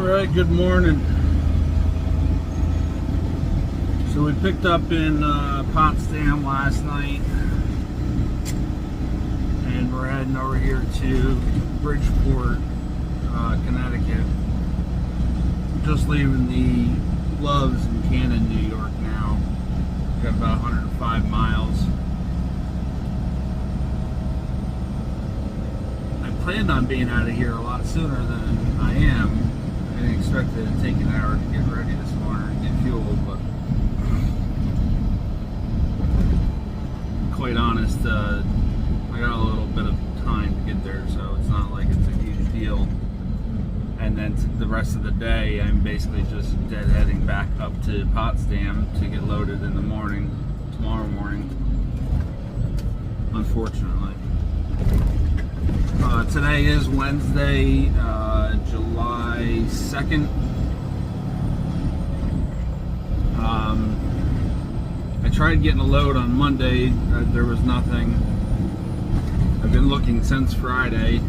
Alright, good morning. So we picked up in Potsdam last night and we're heading over here to Bridgeport, Connecticut. Just leaving the Loves in Canton, New York now. We've got about 105 miles. I planned on being out of here a lot sooner than I am. I didn't expect it to take an hour to get ready this morning and get fuel, but quite honest, I got a little bit of time to get there, so it's not like it's a huge deal. And then the rest of the day, I'm basically just deadheading back up to Potsdam to get loaded in the morning, tomorrow morning, unfortunately. Today is Wednesday, July 2nd. I tried getting a load on Monday. There was nothing. I've been looking since Friday.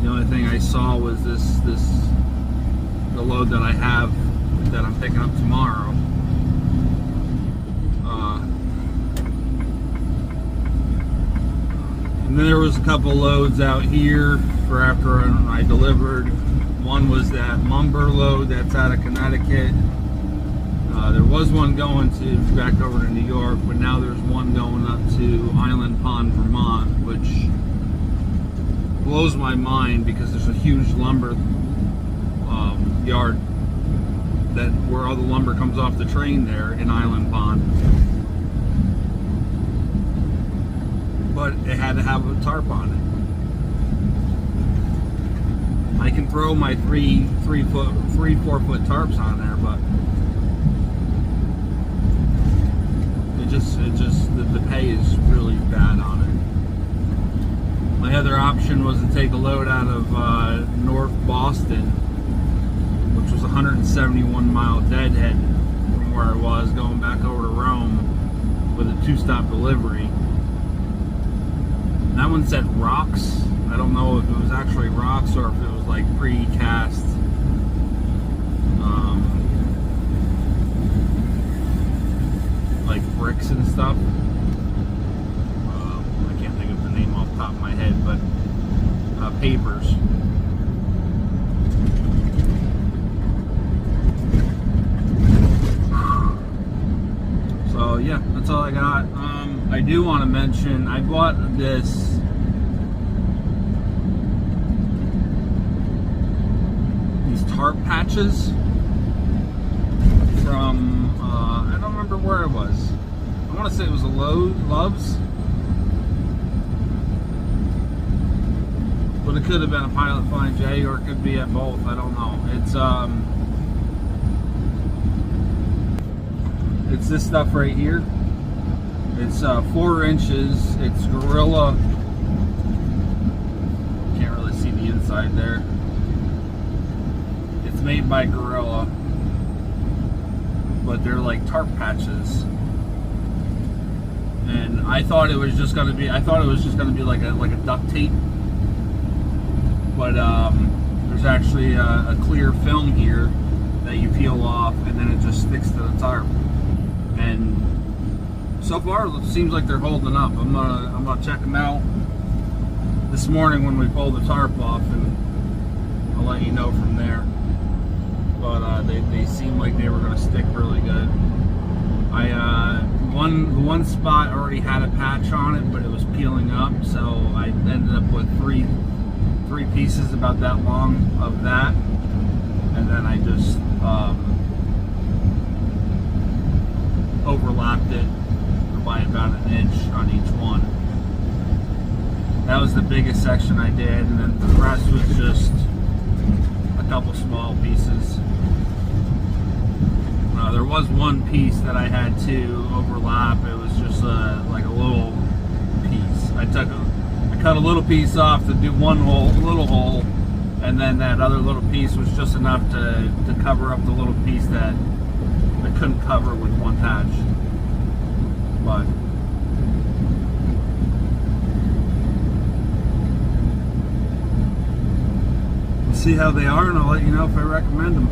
The only thing I saw was the load that I have that I'm picking up tomorrow. And then there was a couple loads out here for after I delivered. One was that lumber load that's out of Connecticut. There was one going back over to New York, but now there's one going up to Island Pond, Vermont, which blows my mind because there's a huge lumber yard where all the lumber comes off the train there in Island Pond. But it had to have a tarp on it. I can throw my 4 foot tarps on there, but the pay is really bad on it. My other option was to take a load out of North Boston, which was a 171 mile deadhead from where I was going back over to Rome with a 2-stop delivery. That one said rocks. I don't know if it was actually rocks or if it was like pre-cast like bricks and stuff. I can't think of the name off the top of my head, but pavers. So yeah, that's all I got. I do want to mention I bought these tarp patches from I don't remember where it was. I want to say it was a Loves, but it could have been a Pilot Flying J, or it could be at both. I don't know. It's this stuff right here. It's 4 inches. It's Gorilla. Can't really see the inside there. It's made by Gorilla, but they're like tarp patches. And I thought it was just gonna be. like a duct tape, but there's actually a clear film here that you peel off, and then it just sticks to the tarp. And so far, it seems like they're holding up. I'm gonna check them out this morning when we pull the tarp off, and I'll let you know from there. But they seem like they were gonna stick really good. One spot already had a patch on it, but it was peeling up, so I ended up with three pieces about that long of that, and then I just overlapped it by about an inch on each one. That was the biggest section I did, and then the rest was just a couple small pieces. There was one piece that I had to overlap. It was just like a little piece. I cut a little piece off to do one little hole, and then that other little piece was just enough to cover up the little piece that I couldn't cover with one patch. But see how they are, and I'll let you know if I recommend them.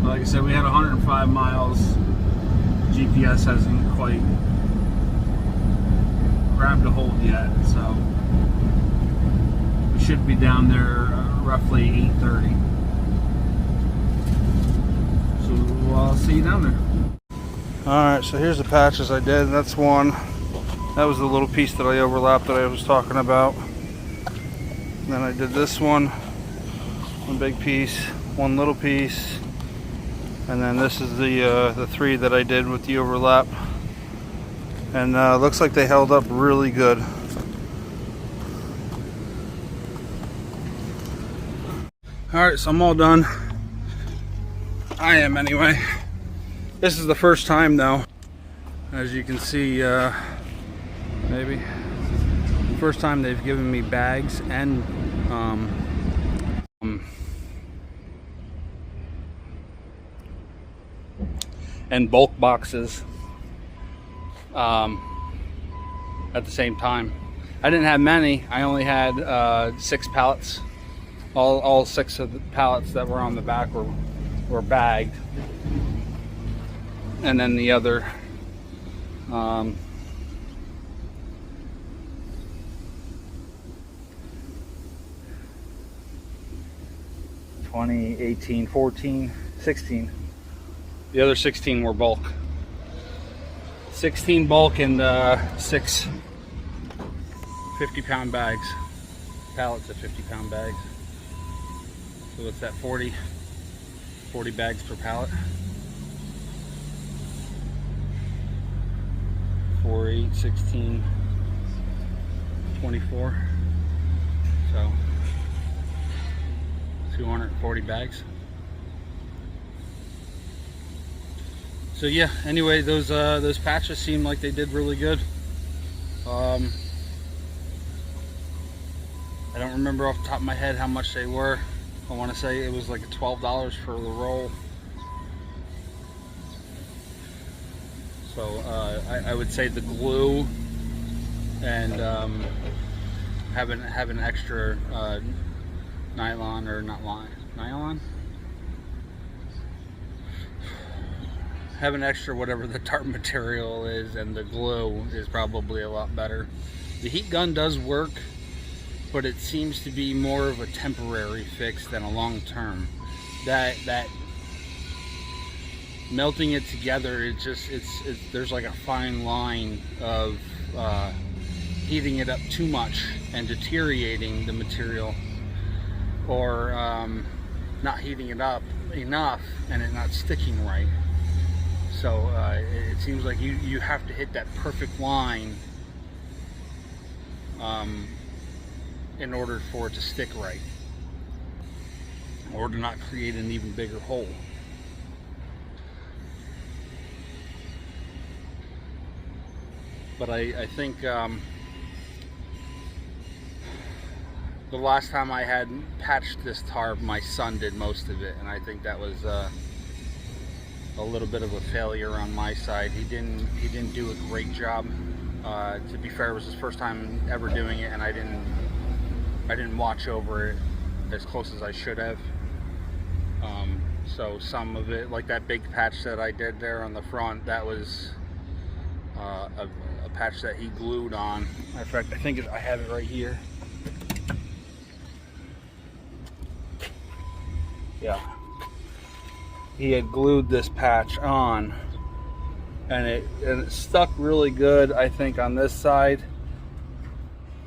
Like I said, we had 105 miles. GPS hasn't quite grabbed a hold yet, so we should be down there roughly 8:30. So I'll see you down there. Alright, so here's the patches I did. That's one. That was the little piece that I overlapped that I was talking about. And then I did this one big piece, one little piece, and then this is the three that I did with the overlap. And looks like they held up really good. Alright, so I'm all done. I am anyway. This is the first time though, as you can see, maybe first time they've given me bags and bulk boxes at the same time. I didn't have many. I only had 6 pallets. All 6 of the pallets that were on the back were bagged, and then the other 20, 18, 14, 16. The other 16 were bulk. 16 bulk and 6 50-pound bags. Pallets of 50-pound bags. So what's that, 40 bags per pallet? 4, 8, 16, 24. So 240 bags. So yeah, anyway, those patches seem like they did really good. I don't remember off the top of my head how much they were. I want to say it was like $12 for the roll. So I would say the glue and have an extra nylon, or not nylon? Have an extra whatever the tarp material is, and the glue is probably a lot better. The heat gun does work, but it seems to be more of a temporary fix than a long term. That melting it together, it's there's like a fine line of heating it up too much and deteriorating the material, or not heating it up enough and it not sticking right. So it seems like you have to hit that perfect line in order for it to stick right, or to not create an even bigger hole. But I think the last time I had patched this tarp, my son did most of it, and I think that was a little bit of a failure on my side. He didn't do a great job. To be fair, it was his first time ever doing it, and I didn't watch over it as close as I should have. So some of it, like that big patch that I did there on the front, that was a patch that he glued on. Matter of fact, I think I have it right here. Yeah. He had glued this patch on, and it stuck really good, I think, on this side,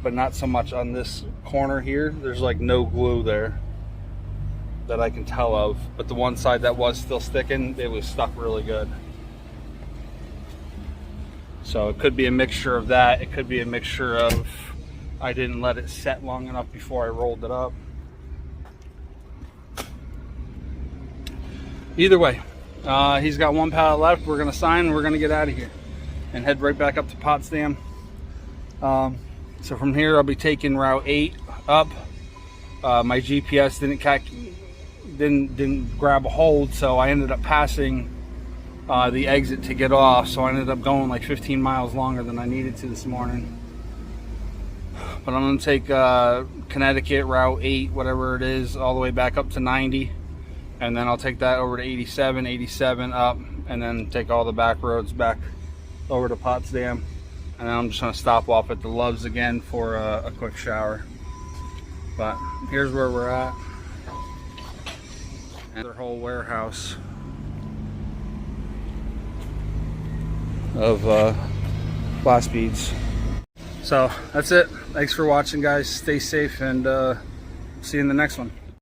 but not so much on this corner here. There's like no glue there that I can tell of, but the one side that was still sticking, it was stuck really good. So it could be a mixture of that. It could be a mixture of I didn't let it set long enough before I rolled it up. Either way, he's got 1 pallet left. We're gonna sign and we're gonna get out of here and head right back up to Potsdam. So from here I'll be taking Route 8 up. My GPS didn't grab a hold, so I ended up passing the exit to get off. So I ended up going like 15 miles longer than I needed to this morning. But I'm going to take Connecticut Route 8, whatever it is, all the way back up to 90. And then I'll take that over to 87, 87 up, and then take all the back roads back over to Potsdam. And then I'm just going to stop off at the Loves again for a quick shower. But here's where we're at. And their whole warehouse of glass beads. So that's it. Thanks for watching, guys. Stay safe, and see you in the next one.